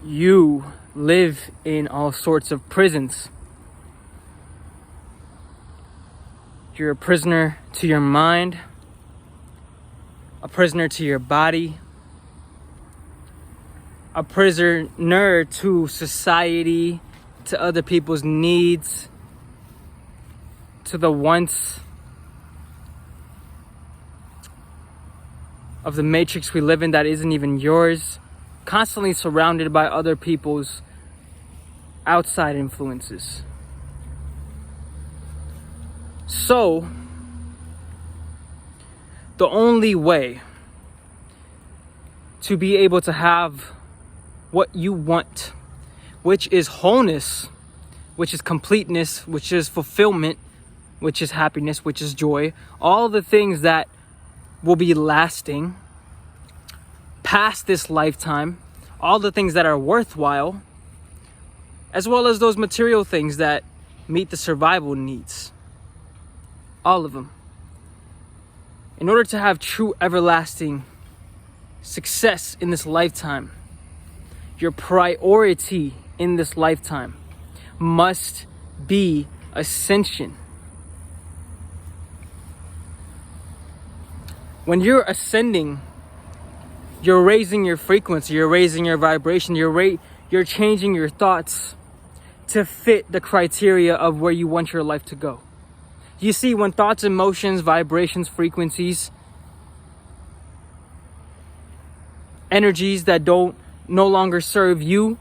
you live in all sorts of prisons. You're a prisoner to your mind, a prisoner to your body, a prisoner to society, to other people's needs, to the wants of the matrix we live in that isn't even yours, constantly surrounded by other people's outside influences. So, the only way to be able to have what you want, which is wholeness, which is completeness, which is fulfillment, which is happiness, which is joy, all the things that will be lasting past this lifetime, all the things that are worthwhile, as well as those material things that meet the survival needs. All of them. In order to have true everlasting success in this lifetime, your priority in this lifetime must be ascension. When you're ascending, you're raising your frequency, you're raising your vibration, you're changing your thoughts to fit the criteria of where you want your life to go. You see, when thoughts, emotions, vibrations, frequencies, energies that no longer serve you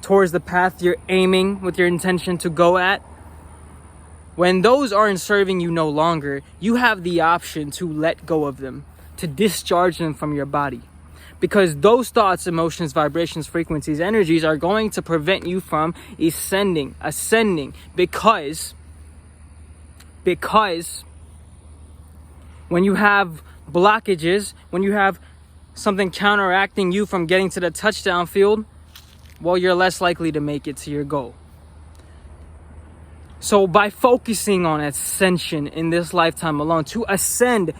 towards the path you're aiming with your intention to go at, when those aren't serving you no longer, you have the option to let go of them, to discharge them from your body. Because those thoughts, emotions, vibrations, frequencies, energies are going to prevent you from ascending, because when you have blockages, when you have something counteracting you from getting to the touchdown field, well, you're less likely to make it to your goal. So by focusing on ascension in this lifetime alone, to ascend,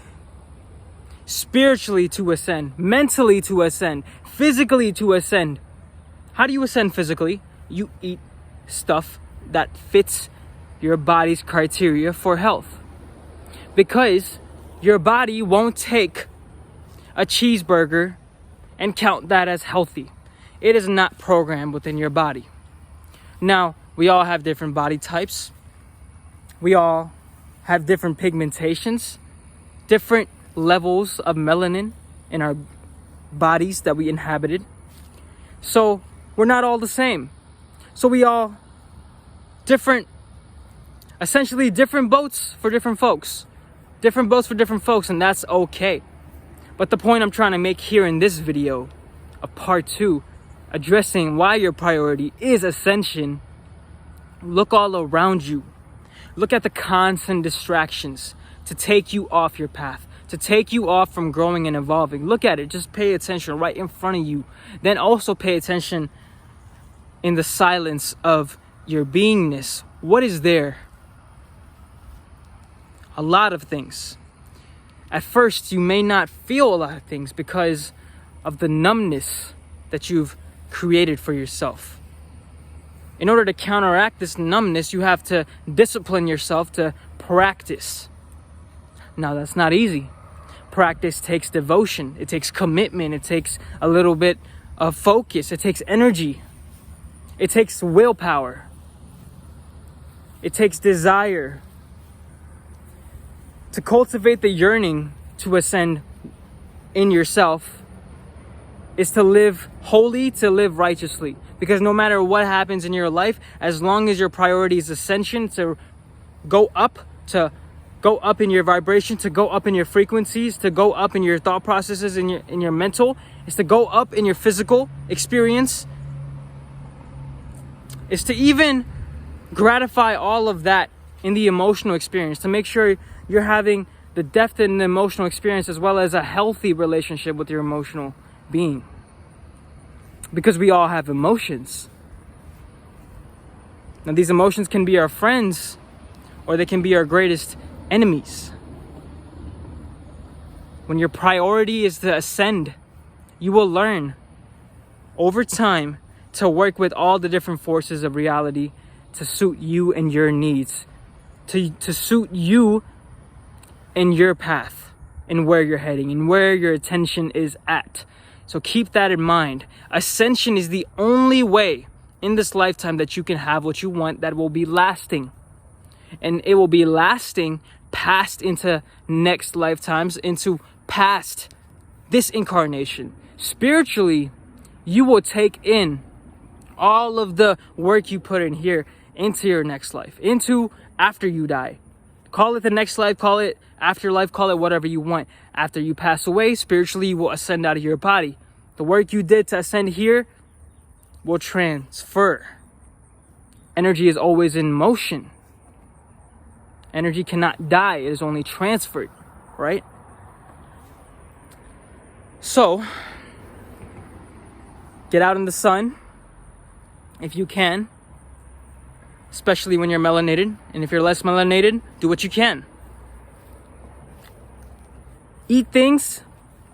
spiritually to ascend, mentally to ascend, physically to ascend. How do you ascend physically? You eat stuff that fits your body's criteria for health. Because your body won't take a cheeseburger and count that as healthy. It is not programmed within your body. Now, we all have different body types. We all have different pigmentations, different levels of melanin in our bodies that we inhabited. So we're not all the same. So we all essentially different boats for different folks. Different boats for different folks, and that's okay. But the point I'm trying to make here in this video, of part 2, addressing why your priority is ascension, look all around you. Look at the constant distractions to take you off your path, to take you off from growing and evolving. Look at it. Just pay attention right in front of you. Then also pay attention in the silence of your beingness. What is there? A lot of things. At first, you may not feel a lot of things because of the numbness that you've created for yourself. In order to counteract this numbness, you have to discipline yourself to practice. Now, that's not easy. Practice takes devotion. It takes commitment. It takes a little bit of focus. It takes energy. It takes willpower. It takes desire. To cultivate the yearning to ascend in yourself is to live holy, to live righteously. Because no matter what happens in your life, as long as your priority is ascension, to go up in your vibration, to go up in your frequencies, to go up in your thought processes, in your mental, is to go up in your physical experience, is to even gratify all of that in the emotional experience, to make sure you're having the depth in the emotional experience as well as a healthy relationship with your emotional being. Because we all have emotions. Now, these emotions can be our friends or they can be our greatest enemies. When your priority is to ascend, you will learn over time to work with all the different forces of reality to suit you and your needs, to suit you and your path and where you're heading and where your attention is at. So keep that in mind. Ascension is the only way in this lifetime that you can have what you want that will be lasting. And it will be lasting past into next lifetimes, into past this incarnation. Spiritually, you will take in all of the work you put in here into your next life, into after you die. Call it the next life, call it afterlife, call it whatever you want. After you pass away, spiritually, you will ascend out of your body. The work you did to ascend here will transfer. Energy is always in motion. Energy cannot die, it is only transferred, right? So, get out in the sun if you can, especially when you're melanated. And if you're less melanated, do what you can. Eat things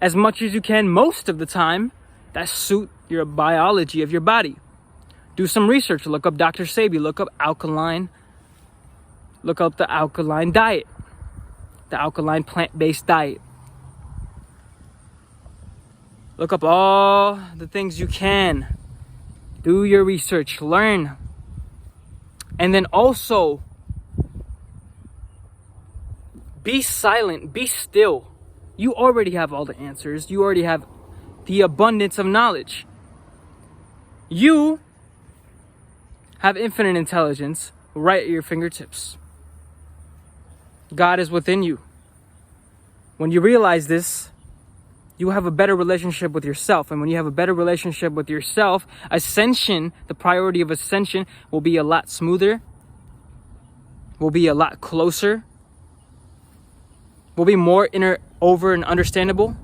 as much as you can most of the time that suit your biology of your body. Do some research. Look up Dr. Sebi. Look up alkaline. Look up the alkaline diet. The alkaline plant-based diet. Look up all the things you can. Do your research. Learn. And then also, be silent. Be still. You already have all the answers. You already have the abundance of knowledge. You have infinite intelligence right at your fingertips. God is within you. When you realize this, you have a better relationship with yourself. And when you have a better relationship with yourself, ascension, the priority of ascension, will be a lot smoother, will be a lot closer, will be more over and understandable.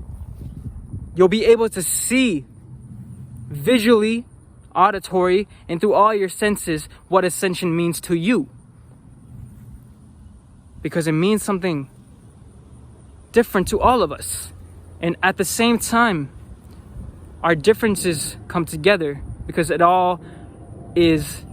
You'll be able to see visually, auditory, and through all your senses what ascension means to you. Because it means something different to all of us. And at the same time, our differences come together because it all is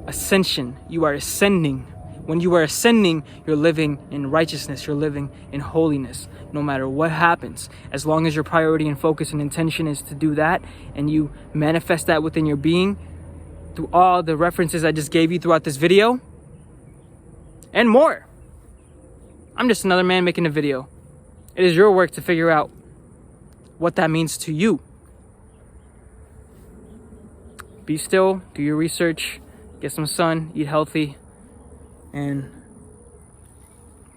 ascension. You are ascending. When you are ascending, you're living in righteousness. You're living in holiness. No matter what happens, as long as your priority and focus and intention is to do that, and you manifest that within your being through all the references I just gave you throughout this video, and more. I'm just another man making a video. It is your work to figure out what that means to you. Be still, do your research, get some sun, eat healthy, and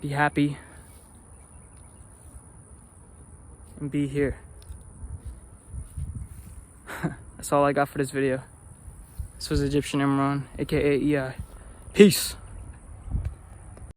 be happy. And be here. That's all I got for this video. This was Egyptian Imran, aka EI. Peace.